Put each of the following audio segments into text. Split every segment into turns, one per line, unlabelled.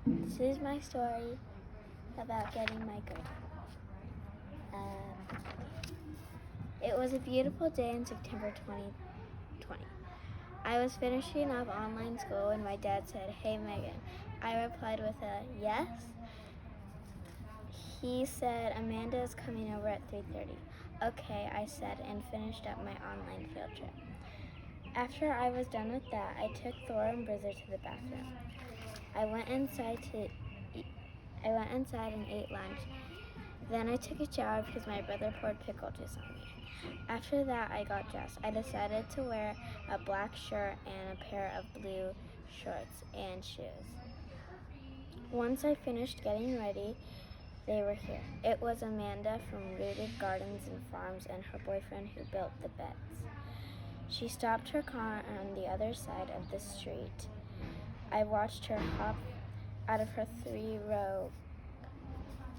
This is my story about getting my grade. It was a beautiful day in September 2020. I was finishing up online school when my dad said, "Hey Megan." I replied with a yes. He said, "Amanda is coming over at 3:30. Okay, I said, and finished up my online field trip. After I was done with that, I took Thor and Brizzer to the bathroom. I went inside and ate lunch. Then I took a shower because my brother poured pickle juice on me. After that, I got dressed. I decided to wear a black shirt and a pair of blue shorts and shoes. Once I finished getting ready, they were here. It was Amanda from Rooted Gardens and Farms and her boyfriend who built the beds. She stopped her car on the other side of the street. I watched her hop out of her 3-row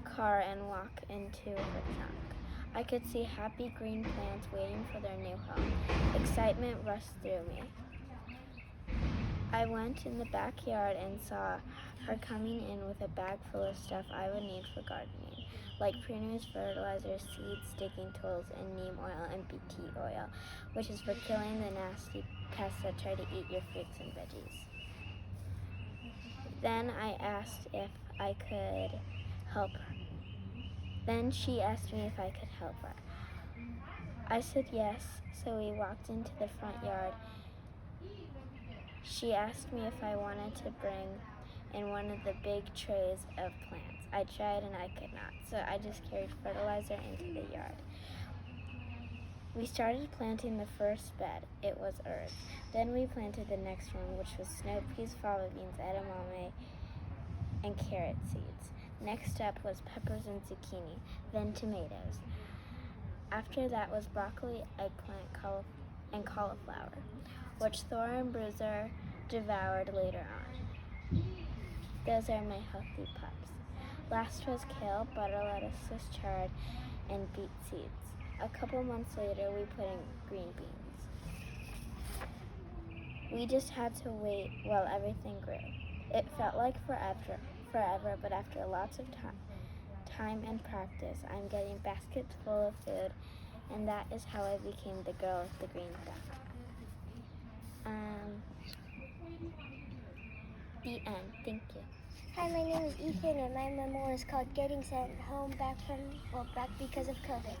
car and walk into her trunk. I could see happy green plants waiting for their new home. Excitement rushed through me. I went in the backyard and saw her coming in with a bag full of stuff I would need for gardening, like pruners, fertilizer, seeds, digging tools, and neem oil and BT oil, which is for killing the nasty pests that try to eat your fruits and veggies. Then I asked if I could help her. Then she asked me if I could help her. I said yes, so we walked into the front yard. She asked me if I wanted to bring in one of the big trays of plants. I tried and I could not, so I just carried fertilizer into the yard. We started planting the first bed. It was earth. Then we planted the next one, which was snow peas, fava beans, edamame, and carrot seeds. Next up was peppers and zucchini, then tomatoes. After that was broccoli, eggplant, and cauliflower, which Thor and Bruiser devoured later on. Those are my healthy pups. Last was kale, butter lettuce, Swiss chard, and beet seeds. A couple months later, we put in green beans. We just had to wait while everything grew. It felt like forever, but after lots of time and practice, I'm getting baskets full of food, and that is how I became the girl with the green backpack. The end. Thank you.
Hi, my name is Ethan, and my memoir is called Getting Sent Home Back because of COVID.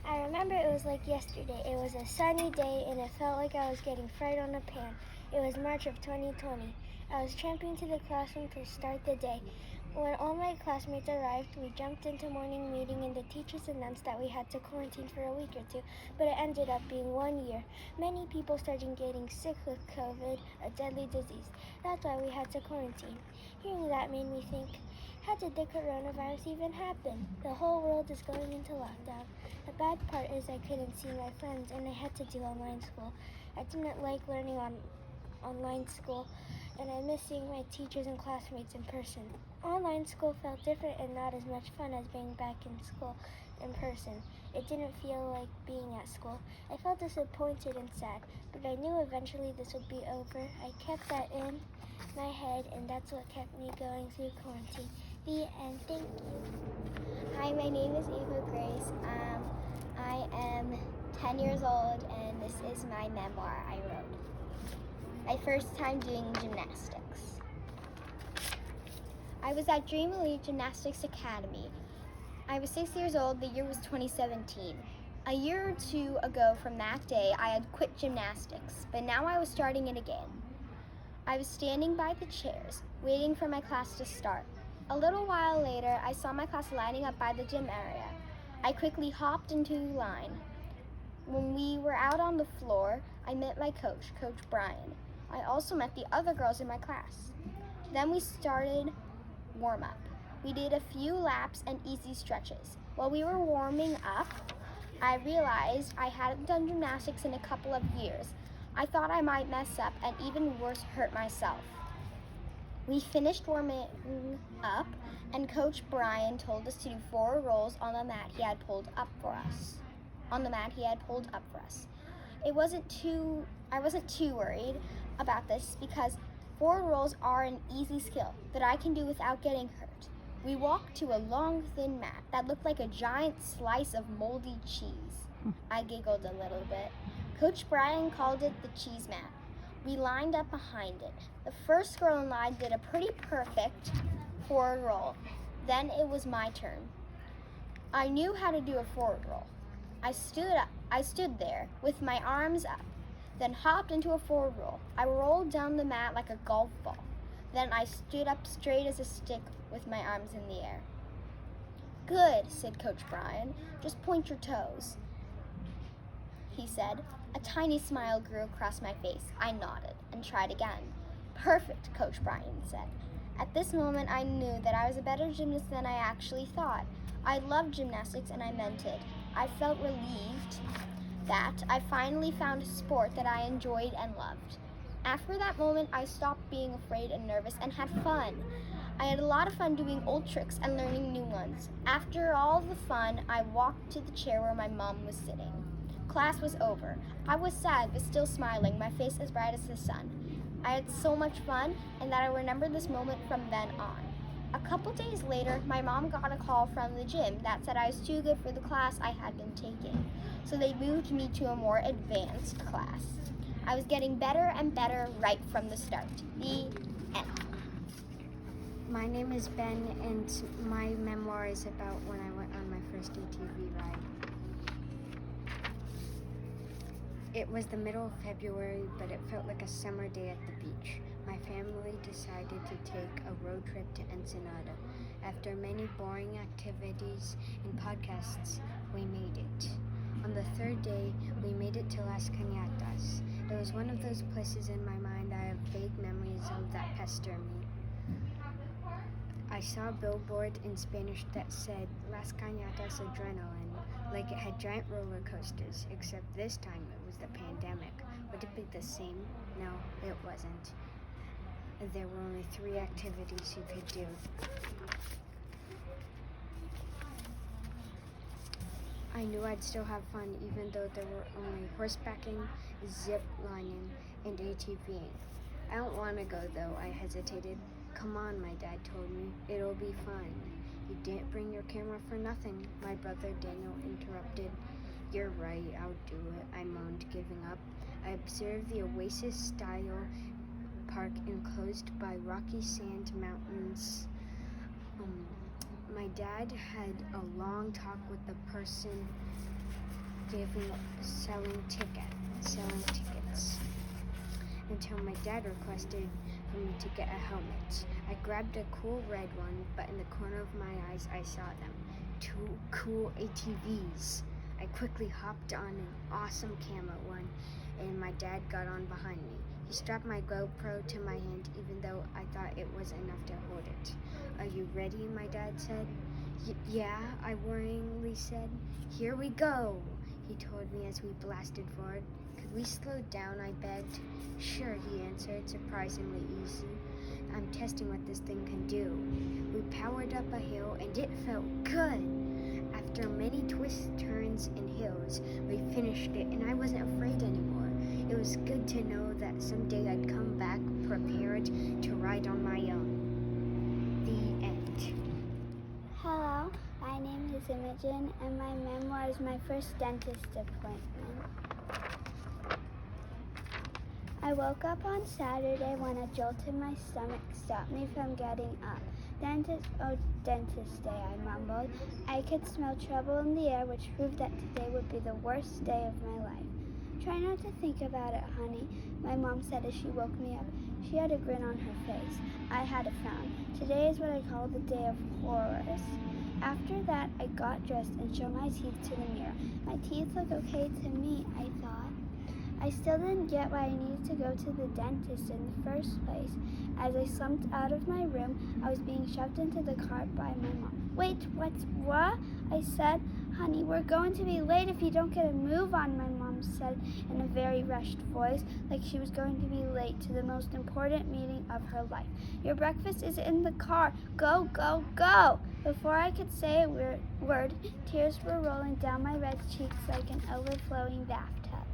I remember it was like yesterday. It was a sunny day, and it felt like I was getting fried on a pan. It was March of 2020. I was tramping to the classroom to start the day. When all my classmates arrived, we jumped into morning meeting, and the teachers announced that we had to quarantine for a week or two, but it ended up being 1 year. Many people started getting sick with COVID, a deadly disease. That's why we had to quarantine. Hearing that made me think, how did the coronavirus even happen? The whole world is going into lockdown. The bad part is I couldn't see my friends, and I had to do online school. I didn't like learning online school, and I miss seeing my teachers and classmates in person. Online school felt different and not as much fun as being back in school in person. It didn't feel like being at school. I felt disappointed and sad, but I knew eventually this would be over. I kept that in my head, and that's what kept me going through quarantine. The end. Thank you.
Hi, my name is Ava Grace. I am 10 years old, and this is my memoir I wrote. My first time doing gymnastics. I was at Dream Elite Gymnastics Academy. I was 6 years old. The year was 2017. A year or two ago from that day, I had quit gymnastics, but now I was starting it again. I was standing by the chairs, waiting for my class to start. A little while later, I saw my class lining up by the gym area. I quickly hopped into line. When we were out on the floor, I met my coach, Coach Brian. I also met the other girls in my class. Then we started warm-up. We did a few laps and easy stretches. While we were warming up, I realized I hadn't done gymnastics in a couple of years. I thought I might mess up and even worse, hurt myself. We finished warming up, and Coach Brian told us to do 4 rolls on the mat he had pulled up for us. I wasn't too worried about this because Forward rolls are an easy skill that I can do without getting hurt. We walked to a long, thin mat that looked like a giant slice of moldy cheese. I giggled a little bit. Coach Brian called it the cheese mat. We lined up behind it. The first girl in line did a pretty perfect forward roll. Then it was my turn. I knew how to do a forward roll. I stood there with my arms up, then hopped into a forward roll. I rolled down the mat like a golf ball. Then I stood up straight as a stick with my arms in the air. Good, said Coach Brian. Just point your toes, he said. A tiny smile grew across my face. I nodded and tried again. Perfect, Coach Brian said. At this moment, I knew that I was a better gymnast than I actually thought. I loved gymnastics and I meant it. I felt relieved that I finally found a sport that I enjoyed and loved. After that moment, I stopped being afraid and nervous and had fun. I had a lot of fun doing old tricks and learning new ones. After all the fun, I walked to the chair where my mom was sitting. Class was over. I was sad but still smiling, my face as bright as the sun. I had so much fun and that I remembered this moment from then on. A couple days later, my mom got a call from the gym that said I was too good for the class I had been taking, so they moved me to a more advanced class. I was getting better and better right from the start. The end.
My name is Ben, and my memoir is about when I went on my first ATV ride. It was the middle of February, but it felt like a summer day at the beach. My family decided to take a road trip to Ensenada. After many boring activities and podcasts, we made it. On the third day, we made it to Las Cañatas. It was one of those places in my mind I have vague memories of that pester me. I saw a billboard in Spanish that said Las Cañatas Adrenaline, like it had giant roller coasters, except this time it was the pandemic. Would it be the same? No, it wasn't. There were only 3 activities you could do. I knew I'd still have fun even though there were only horsebacking, zip lining, and ATVing. I don't want to go though, I hesitated. Come on, my dad told me. It'll be fun. You didn't bring your camera for nothing, my brother Daniel interrupted. You're right, I'll do it, I moaned, giving up. I observed the oasis-style park enclosed by rocky sand mountains. My dad had a long talk with the person selling tickets until my dad requested for me to get a helmet. I grabbed a cool red one, but in the corner of my eyes I saw them. 2 cool ATVs. I quickly hopped on an awesome camo one, and my dad got on behind me. He strapped my GoPro to my hand, even though I thought it was enough to hold it. Are you ready? My dad said. Yeah, I worryingly said. Here we go, he told me as we blasted forward. Could we slow down? I begged. Sure, he answered, surprisingly easy. I'm testing what this thing can do. We powered up a hill, and it felt good. After many twists, turns, and hills, we finished it, and I wasn't afraid anymore. It was good to know that someday I'd come back prepared to ride on my own. The end.
Hello, my name is Imogen, and my memoir is my first dentist appointment. I woke up on Saturday when a jolt in my stomach stopped me from getting up. Dentist, oh, dentist day, I mumbled. I could smell trouble in the air, which proved that today would be the worst day of my life. Try not to think about it, honey, my mom said as she woke me up. She had a grin on her face. I had a frown. Today is what I call the day of horrors. After that, I got dressed and showed my teeth to the mirror. My teeth look okay to me, I thought. I still didn't get why I needed to go to the dentist in the first place. As I slumped out of my room, I was being shoved into the cart by my mom. Wait, what? I said. Honey, we're going to be late if you don't get a move on, my mom said in a very rushed voice, like she was going to be late to the most important meeting of her life. Your breakfast is in the car. Go, go, go! Before I could say a word, tears were rolling down my red cheeks like an overflowing bathtub.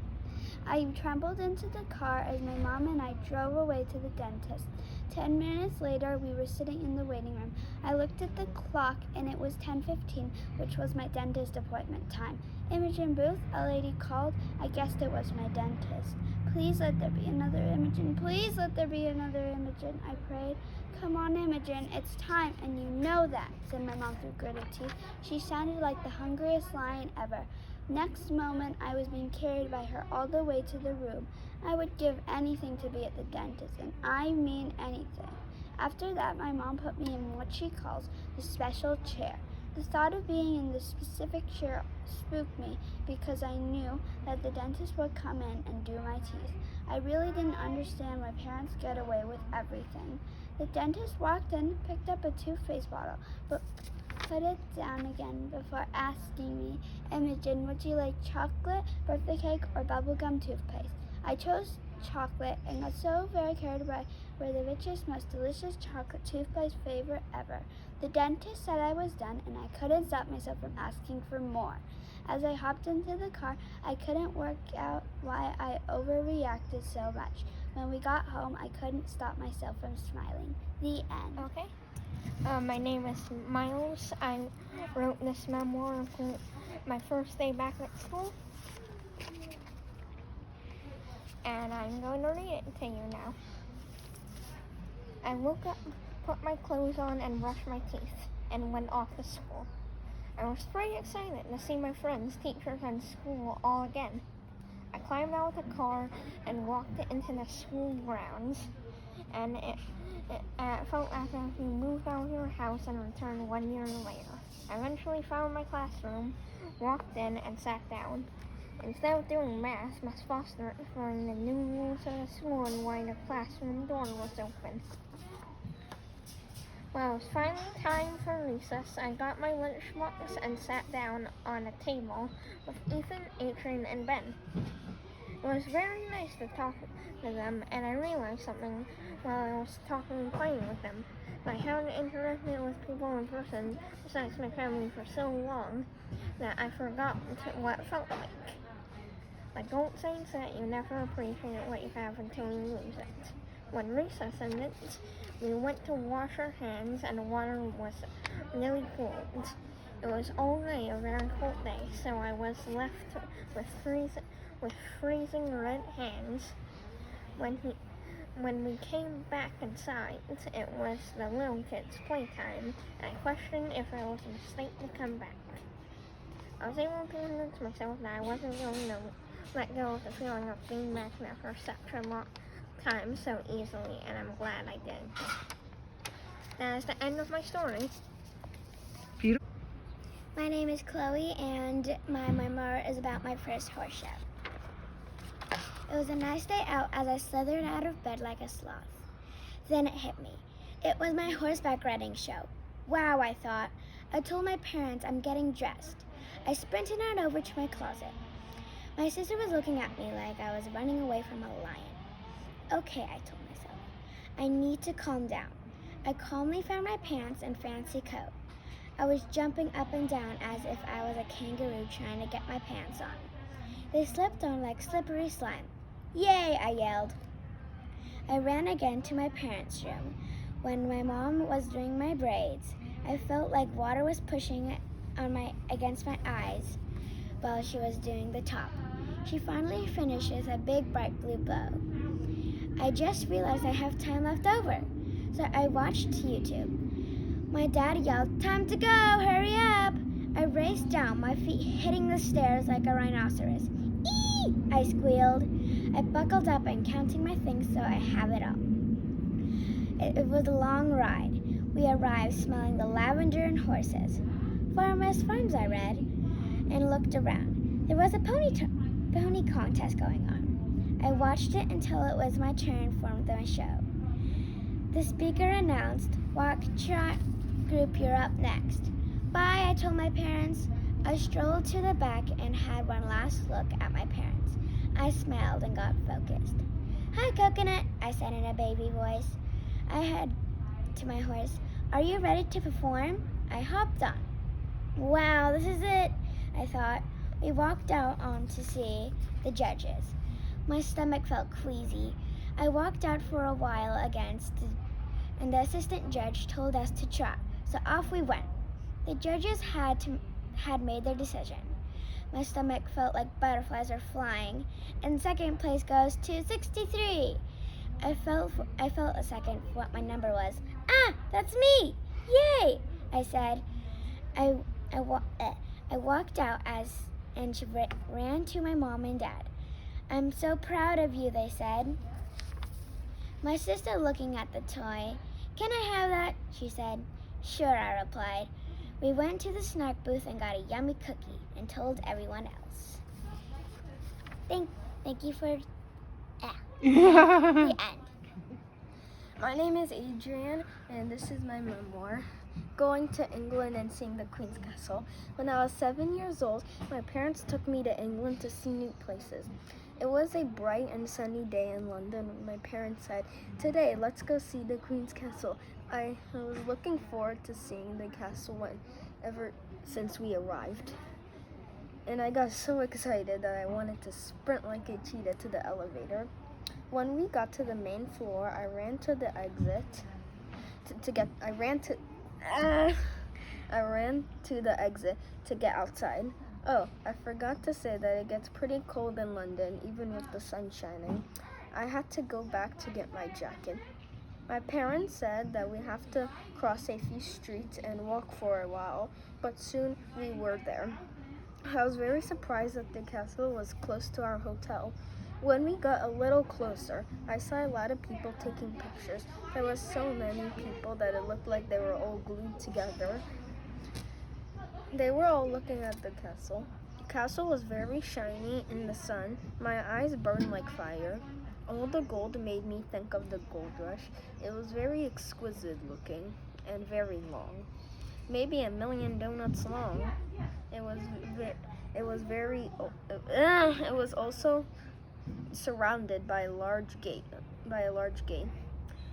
I trembled into the car as my mom and I drove away to the dentist. 10 minutes later, we were sitting in the waiting room. I looked at the clock and it was 10:15, which was my dentist appointment time. Imogen Booth, a lady called. I guessed it was my dentist. Please let there be another Imogen. Please let there be another Imogen, I prayed. Come on, Imogen, it's time, and you know that, said my mom through gritted teeth. She sounded like the hungriest lion ever. Next moment, I was being carried by her all the way to the room. I would give anything to be at the dentist, and I mean anything. After that, my mom put me in what she calls the special chair. The thought of being in the specific chair spooked me because I knew that the dentist would come in and do my teeth. I really didn't understand why parents get away with everything. The dentist walked in, picked up a toothpaste bottle, but put it down again before asking me, Imogen, would you like chocolate, birthday cake, or bubblegum toothpaste? I chose chocolate and got so very carried away with the richest, most delicious chocolate toothpaste flavor ever. The dentist said I was done, and I couldn't stop myself from asking for more. As I hopped into the car, I couldn't work out why I overreacted so much. When we got home, I couldn't stop myself from smiling. The end.
Okay. My name is Miles. I wrote this memoir for my first day back at school. And I'm going to read it to you now. I woke up, put my clothes on, and brushed my teeth, and went off to school. I was pretty excited to see my friends, teachers, and school all again. I climbed out of the car and walked into the school grounds, and it felt as if you moved out of your house and returned 1 year later. I eventually found my classroom, walked in, and sat down. Instead of doing math, Miss Foster explained the new rules of the school and why the classroom door was open. When it was finally time for recess, I got my lunchbox and sat down on a table with Ethan, Adrian, and Ben. It was very nice to talk to them, and I realized something while I was talking and playing with them. I haven't interacted with people in person besides my family for so long that I forgot what it felt like. But don't say that you never appreciate what you have until you lose it. When recess ended, we went to wash our hands, and the water was really cold. It was only a very cold day, so I was left with freezing red hands. When we came back inside, it was the little kids' playtime, and I questioned if it was a mistake to come back. I was able to convince myself that I wasn't going to let go of the feeling of being back there for such a long time so easily, and I'm glad I did. That is the end of my story.
My name is Chloe, and my memoir is about my first horse show. It was a nice day out as I slithered out of bed like a sloth. Then it hit me. It was my horseback riding show. Wow, I thought. I told my parents I'm getting dressed. I sprinted on over to my closet. My sister was looking at me like I was running away from a lion. Okay, I told myself. I need to calm down. I calmly found my pants and fancy coat. I was jumping up and down as if I was a kangaroo trying to get my pants on. They slipped on like slippery slime. Yay, I yelled. I ran again to my parents' room. When my mom was doing my braids, I felt like water was pushing against my eyes while she was doing the top. She finally finishes a big bright blue bow. I just realized I have time left over, so I watched YouTube. My dad yelled, "Time to go, hurry up!" I raced down, my feet hitting the stairs like a rhinoceros. Eee! I squealed. I buckled up and counting my things so I have it all. It was a long ride. We arrived smelling the lavender and horses. Farmers Farms, I read, and looked around. There was a pony contest going on. I watched it until it was my turn for the show. The speaker announced, "Walk, trot, group, you're up next." Bye, I told my parents. I strolled to the back and had one last look at my parents. I smiled and got focused. "Hi, Coconut," I said in a baby voice. I head to my horse. "Are you ready to perform?" I hopped on. Wow, this is it, I thought. We walked out on to see the judges.
My stomach felt queasy. I walked out for a while again, and the assistant judge told us to trot, so off we went. The judges had made their decision. My stomach felt like butterflies were flying, and second place goes to 63. I felt a second what my number was. Ah, that's me! Yay! I said. I walked out and she ran to my mom and dad. I'm so proud of you, they said. My sister looking at the toy. Can I have that? She said. Sure, I replied. We went to the snack booth and got a yummy cookie and told everyone else. Thank you for the end.
My name is Adrian, and this is my memoir, Going to England and Seeing the Queen's Castle. When I was 7 years old, my parents took me to England to see new places. It was a bright and sunny day in London when my parents said, "Today, let's go see the Queen's Castle." I was looking forward to seeing the castle ever since we arrived. And I got so excited that I wanted to sprint like a cheetah to the elevator. When we got to the main floor, I ran to the exit I ran to the exit to get outside. Oh, I forgot to say that it gets pretty cold in London, even with the sun shining. I had to go back to get my jacket. My parents said that we have to cross a few streets and walk for a while, but soon we were there. I was very surprised that the castle was close to our hotel. When we got a little closer, I saw a lot of people taking pictures. There were so many people that it looked like they were all glued together. They were all looking at the castle. The castle was very shiny in the sun. My eyes burned like fire. All the gold made me think of the gold rush. It was very exquisite looking and very long. Maybe 1,000,000 donuts long. It was also surrounded by a large gate.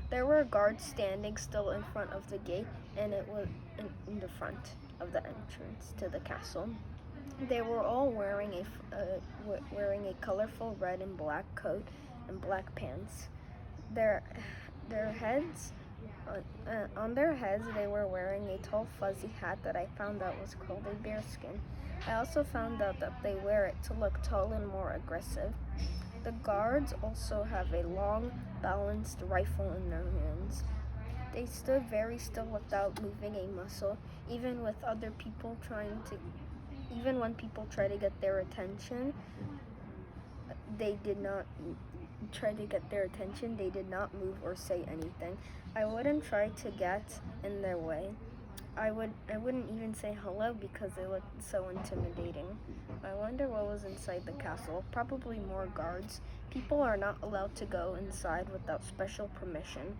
There were guards standing still in front of the gate, and it was in the front of the entrance to the castle. They were all wearing a colorful red and black coat and black pants. On their heads, they were wearing a tall fuzzy hat that I found out was called a bearskin. I also found out that they wear it to look tall and more aggressive. The guards also have a long, balanced rifle in their hands. They stood very still without moving a muscle, even when people try to get their attention. They did not move or say anything. I wouldn't try to get in their way. I wouldn't even say hello because they looked so intimidating. I wonder what was inside the castle. Probably more guards. People are not allowed to go inside without special permission.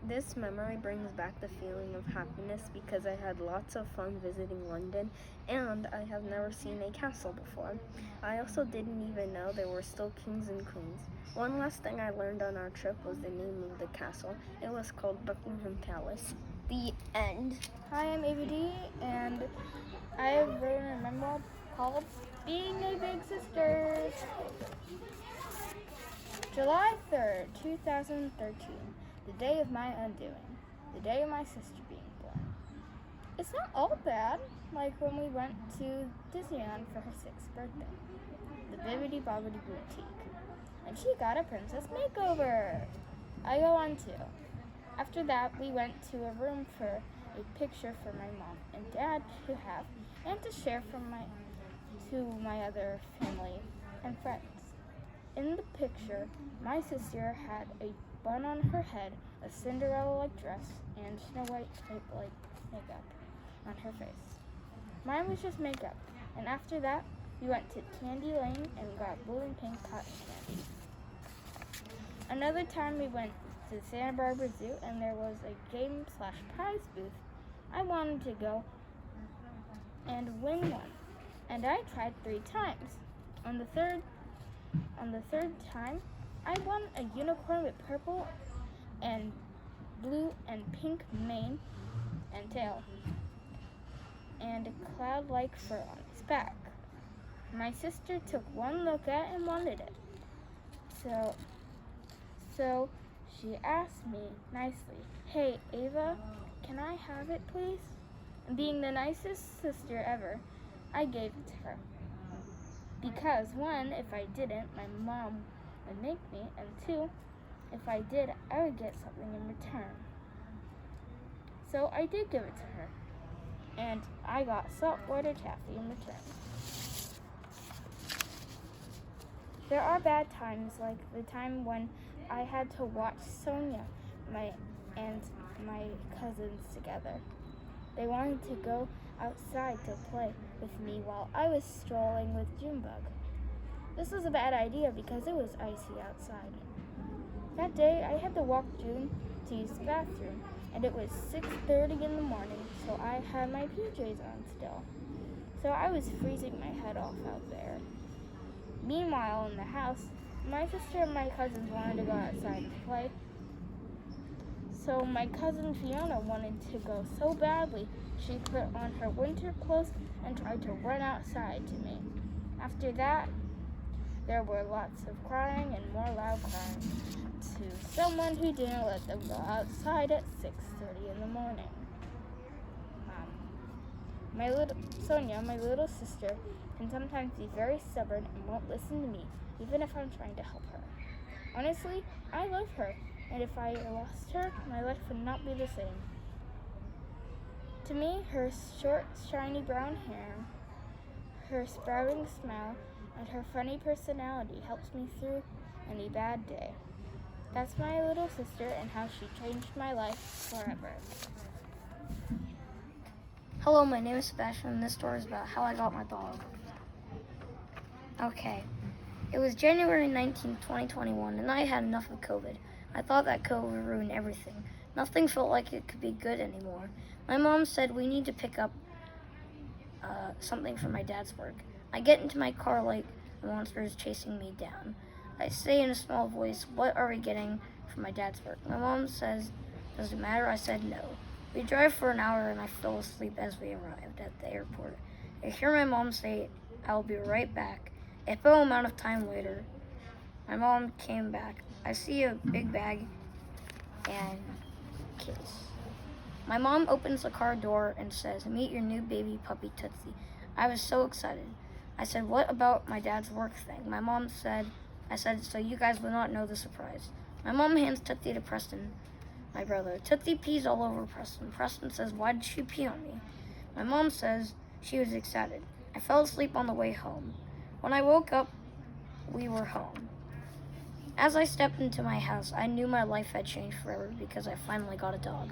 This memory brings back the feeling of happiness because I had lots of fun visiting London, and I have never seen a castle before. I also didn't even know there were still kings and queens. One last thing I learned on our trip was the name of the castle. It was called Buckingham Palace. The end.
Hi, I'm ABD, and I have written a memoir called Being a Big Sister. July 3rd, 2013, the day of my undoing, the day of my sister being born. It's not all bad, like when we went to Disneyland for her 6th birthday, the Bibbidi Bobbidi Boutique, and she got a princess makeover. I go on too. After that, we went to a room for a picture for my mom and dad to have and to share to my other family and friends. In the picture, my sister had a bun on her head, a Cinderella-like dress, and Snow White-type-like makeup on her face. Mine was just makeup, and after that, we went to Candy Lane and got blue and pink cotton candy. Another time we went to the Santa Barbara Zoo, and there was a game/prize booth. I wanted to go and win one, and I tried 3 times. On the third time, I won a unicorn with purple and blue and pink mane and tail, and a cloud-like fur on its back. My sister took one look at and wanted it.
So she asked me nicely, "Hey, Ava, can I have it, please?" And being the nicest sister ever, I gave it to her. Because one, if I didn't, my mom would make me, and two, if I did, I would get something in return. So I did give it to her, and I got saltwater taffy in return. There are bad times, like the time when I had to watch Sonia and my cousins together. They wanted to go outside to play with me while I was strolling with Junebug. This was a bad idea because it was icy outside. That day, I had to walk June to use the bathroom, and it was 6:30 in the morning, so I had my PJs on still. So I was freezing my head off out there. Meanwhile, in the house, my sister and my cousins wanted to go outside and play. So my cousin Fiona wanted to go so badly, she put on her winter clothes and tried to run outside to me. After that, there were lots of crying and more loud crying to someone who didn't let them go outside at 6:30 in the morning. Sonia, my little sister, can sometimes be very stubborn and won't listen to me, even if I'm trying to help her. Honestly, I love her, and if I lost her, my life would not be the same. To me, her short, shiny brown hair, her sprouting smile, and her funny personality helps me through any bad day. That's my little sister and how she changed my life forever.
Hello, my name is Sebastian, and this story is about how I got my dog. Okay, it was January 19th, 2021, and I had enough of COVID. I thought that COVID would ruin everything. Nothing felt like it could be good anymore. My mom said we need to pick up something for my dad's work. I get into my car like a monster is chasing me down. I say in a small voice, "What are we getting for my dad's work?" My mom says, "Does it matter?" I said no. We drive for an hour and I fell asleep as we arrived at the airport. I hear my mom say, "I'll be right back." A full amount of time later, my mom came back. I see a big bag and case. My mom opens the car door and says, "Meet your new baby puppy, Tootsie." I was so excited. I said, "What about my dad's work thing?" I said, "So you guys will not know the surprise." My mom hands Tootsie to Preston, my brother. Tootsie pees all over Preston. Preston says, "Why did she pee on me?" My mom says she was excited. I fell asleep on the way home. When I woke up, we were home. As I stepped into my house, I knew my life had changed forever because I finally got a dog.